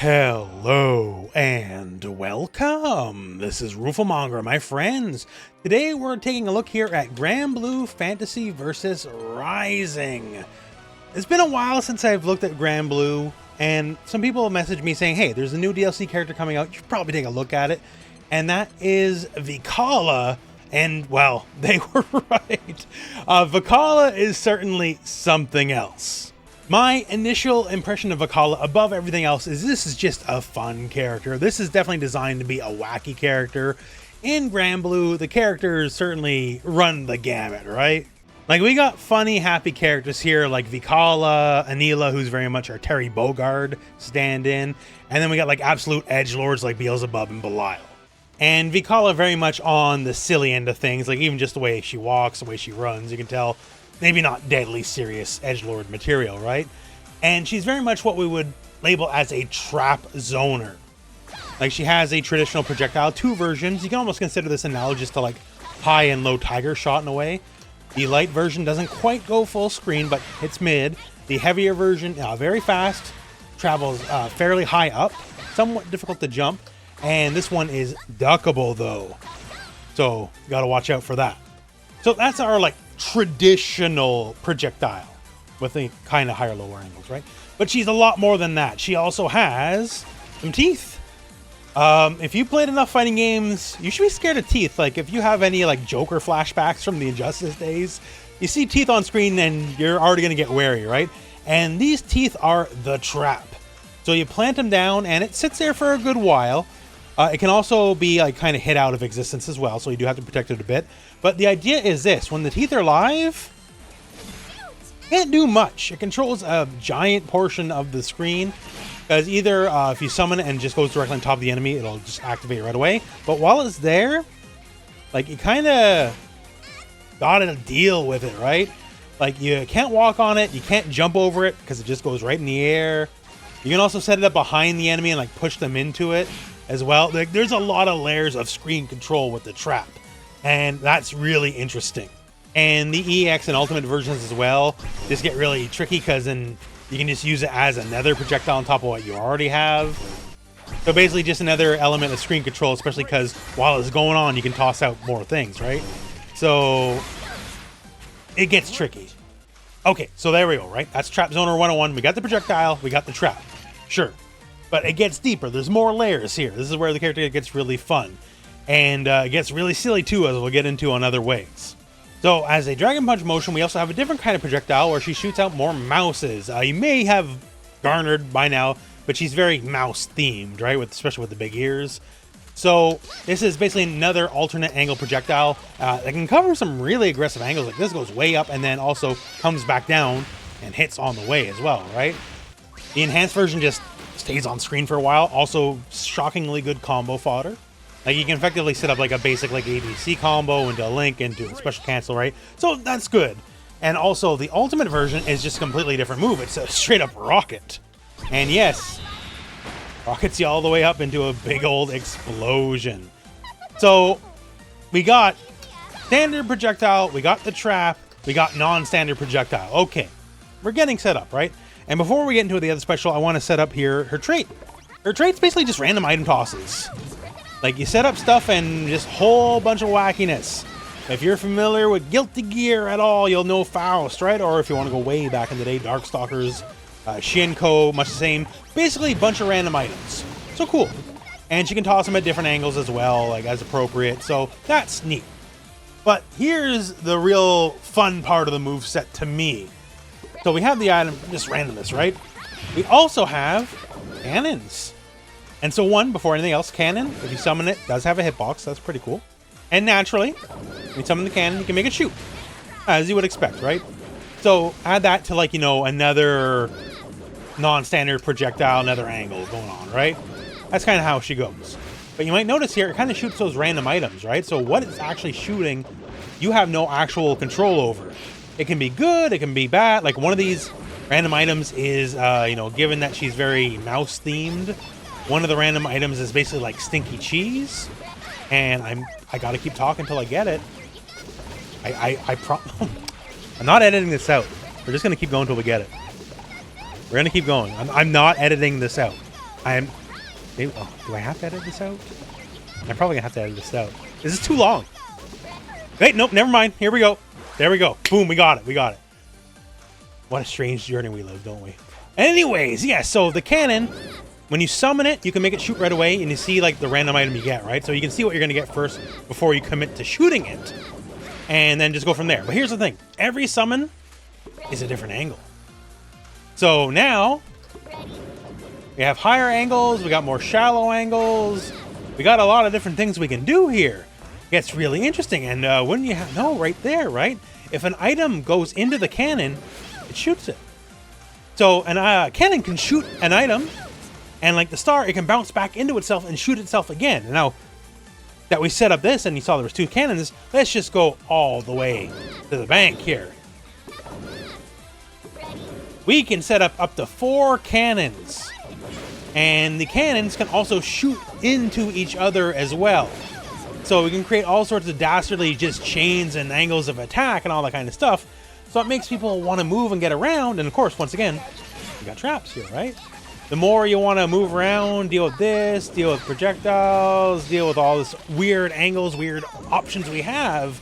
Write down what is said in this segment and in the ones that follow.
Hello and welcome. This is Rooflemonger, my friends. Today we're taking a look here at Granblue Fantasy Versus Rising. It's been a while since I've looked at Granblue, and some people messaged me saying, hey, there's a new DLC character coming out. You should probably take a look at it. And that is Vikala. And, well, they were right. Vikala is certainly something else. My initial impression of Vikala, above everything else, is this is just a fun character. This is definitely designed to be a wacky character. In Granblue, the characters certainly run the gamut, right? Like, we got funny, happy characters here, like Vikala, Anila, who's very much our Terry Bogard stand-in, and then we got, like, absolute edgelords like Beelzebub and Belial. And Vikala very much on the silly end of things, like, even just the way she walks, the way she runs, you can tell maybe not deadly serious edgelord material, right? And she's very much what we would label as a trap zoner. Like, she has a traditional projectile, two versions. You can almost consider this analogous to like high and low tiger shot in a way. The light version doesn't quite go full screen, but hits mid. The heavier version, very fast, travels fairly high up, somewhat difficult to jump. And this one is duckable though. So you gotta watch out for that. So that's our like traditional projectile with the kind of higher lower angles, right? But she's a lot more than that. She also has some teeth. If you played enough fighting games, you should be scared of teeth. Like, if you have any like Joker flashbacks from the Injustice days, you see teeth on screen and you're already gonna get wary, right? And these teeth are the trap. So you plant them down and it sits there for a good while. It can also be like kind of hit out of existence as well, so you do have to protect it a bit. But the idea is this: when the teeth are live, it can't do much. It controls a giant portion of the screen, because either if you summon it and it just goes directly on top of the enemy, it'll just activate right away. But while it's there, like, you kind of gotta deal with it, right? Like, you can't walk on it, you can't jump over it because it just goes right in the air. You can also set it up behind the enemy and like push them into it as well. Like, there's a lot of layers of screen control with the trap, and that's really interesting. And the EX and Ultimate versions as well just get really tricky, because then you can just use it as another projectile on top of what you already have. So basically just another element of screen control, especially because while it's going on, you can toss out more things, right? So it gets tricky. Okay, so there we go, right? That's Trap Zoner 101. We got the projectile, we got the trap. Sure. But it gets deeper. There's more layers here. This is where the character gets really fun. And it gets really silly too, as we'll get into on other ways. So as a Dragon Punch motion, we also have a different kind of projectile where she shoots out more mouses. You may have garnered by now, but she's very mouse themed, right? Especially with the big ears. So this is basically another alternate angle projectile that can cover some really aggressive angles. Like, this goes way up and then also comes back down and hits on the way as well, right? The enhanced version just stays on screen for a while. Also shockingly good combo fodder. Like, you can effectively set up like a basic like ABC combo into a link into a special cancel, right? So that's good. And also the ultimate version is just a completely different move. It's a straight up rocket. And yes, rockets you all the way up into a big old explosion. So we got standard projectile, we got the trap, we got non-standard projectile. Okay, we're getting set up, right? And before we get into the other special, I want to set up here her trait. Her trait's basically just random item tosses. Like, you set up stuff and just whole bunch of wackiness. If you're familiar with Guilty Gear at all, you'll know Faust, right? Or if you want to go way back in the day, Darkstalkers, Shinko, much the same. Basically, a bunch of random items. So cool. And she can toss them at different angles as well, like as appropriate. So that's neat. But here's the real fun part of the moveset to me. So we have the item, just randomness, right? We also have cannons. And so before anything else, cannon, if you summon it, does have a hitbox. That's pretty cool. And naturally, when you summon the cannon, you can make it shoot, as you would expect, right? So add that to, like, you know, another non-standard projectile, another angle going on, right? That's kind of how she goes. But you might notice here, it kind of shoots those random items, right? So what it's actually shooting, you have no actual control over. It can be good, it can be bad. Like, one of these random items is, you know, given that she's very mouse themed, one of the random items is basically like stinky cheese. And I gotta keep talking until I get it. I'm not editing this out. We're just gonna keep going until we get it. We're gonna keep going. I'm not editing this out. I'm... Maybe, oh, do I have to edit this out? I'm probably gonna have to edit this out. This is too long. Wait, nope, never mind. Here we go. There we go. Boom, we got it. We got it. What a strange journey we live, don't we? Anyways, yeah, so the cannon, when you summon it, you can make it shoot right away, and you see, like, the random item you get, right? So you can see what you're going to get first before you commit to shooting it, and then just go from there. But here's the thing. Every summon is a different angle. So now, we have higher angles, we got more shallow angles, we got a lot of different things we can do here. It gets really interesting, and wouldn't you know, right there, right? If an item goes into the cannon, it shoots it. So a cannon can shoot an item, and like the star, it can bounce back into itself and shoot itself again. And now that we set up this, and you saw there was 2 cannons, let's just go all the way to the bank here. We can set up to 4 cannons, and the cannons can also shoot into each other as well. So we can create all sorts of dastardly just chains and angles of attack and all that kind of stuff. So it makes people want to move and get around. And of course, once again, you got traps here, right? The more you want to move around, deal with this, deal with projectiles, deal with all this weird angles, weird options we have,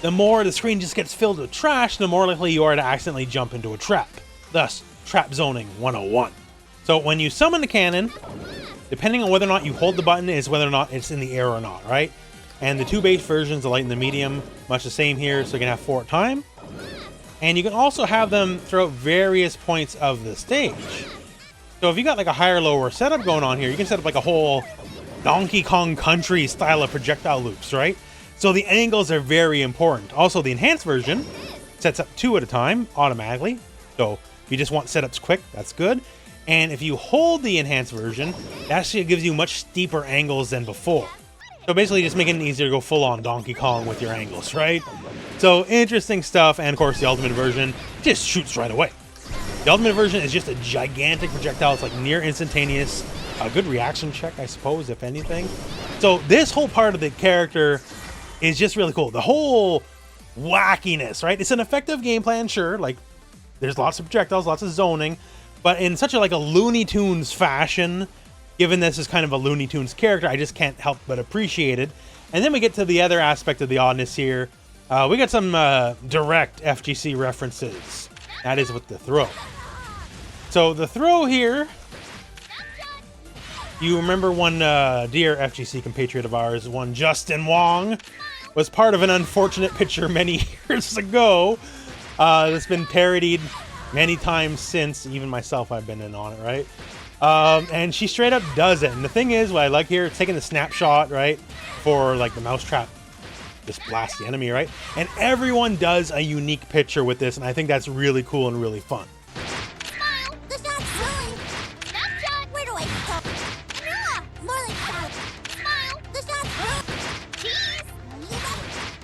the more the screen just gets filled with trash, the more likely you are to accidentally jump into a trap. Thus, trap zoning 101. So when you summon the cannon, depending on whether or not you hold the button is whether or not it's in the air or not, right? And the 2 base versions, the light and the medium, much the same here, so you can have 4 at a time. And you can also have them throughout various points of the stage. So if you got like a higher, lower setup going on here, you can set up like a whole Donkey Kong Country style of projectile loops, right? So the angles are very important. Also, the enhanced version sets up 2 at a time automatically. So if you just want setups quick, that's good. And if you hold the enhanced version, it actually gives you much steeper angles than before. So basically just making it easier to go full on Donkey Kong with your angles, right? So interesting stuff. And of course the ultimate version just shoots right away. The ultimate version is just a gigantic projectile. It's like near instantaneous. A good reaction check, I suppose, if anything. So this whole part of the character is just really cool. The whole wackiness, right? It's an effective game plan, sure. Like there's lots of projectiles, lots of zoning. But in such a like a Looney Tunes fashion, given this is kind of a Looney Tunes character, I just can't help but appreciate it. And then we get to the other aspect of the oddness here. We got some direct FGC references. That is with the throw. So the throw here, you remember one dear FGC compatriot of ours, one Justin Wong, was part of an unfortunate picture many years ago that's been parodied many times since. Even myself, I've been in on it, right? And she straight up does it. And the thing is, what I like here, it's taking the snapshot, right, for like the mousetrap, just blast the enemy, right? And everyone does a unique picture with this, and I think that's really cool and really fun. Smile, the shot's rolling. Snapshot, where do I go? Yeah, more like shout. Smile, the shot's rolling.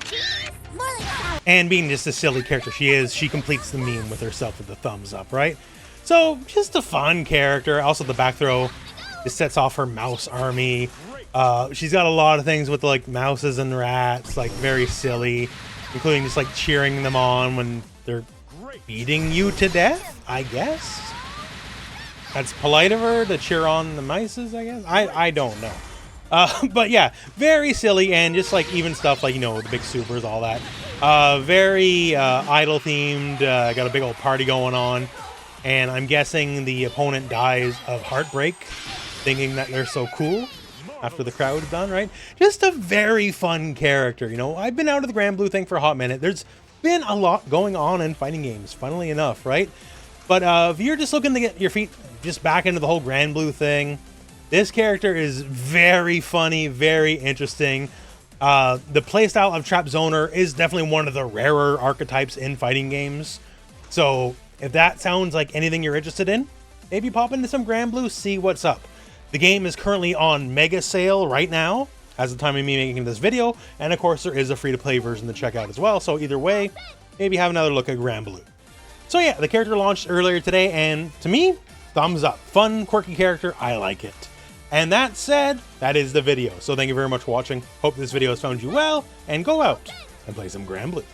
Cheese, more like shout. And being just a silly character she is, she completes the meme with herself with the thumbs up, right? So, just a fun character. Also, the back throw just sets off her mouse army. She's got a lot of things with like mouses and rats, like very silly, including just like cheering them on when they're beating you to death, I guess. That's polite of her to cheer on the mices, I guess. I don't know. But yeah, very silly, and just like even stuff like, you know, the big supers, all that. Very idol themed, got a big old party going on. And I'm guessing the opponent dies of heartbreak, thinking that they're so cool after the crowd is done, right? Just a very fun character, you know? I've been out of the Granblue thing for a hot minute. There's been a lot going on in fighting games, funnily enough, right? But if you're just looking to get your feet just back into the whole Granblue thing, this character is very funny, very interesting. The playstyle of Trap Zoner is definitely one of the rarer archetypes in fighting games. So if that sounds like anything you're interested in, maybe pop into some Granblue, see what's up. The game is currently on mega sale right now, as the time of me making this video, and of course there is a free-to-play version to check out as well, so either way, maybe have another look at Granblue. So yeah, the character launched earlier today, and to me, thumbs up. Fun, quirky character, I like it. And that said, that is the video. So thank you very much for watching. Hope this video has found you well, and go out and play some Granblue.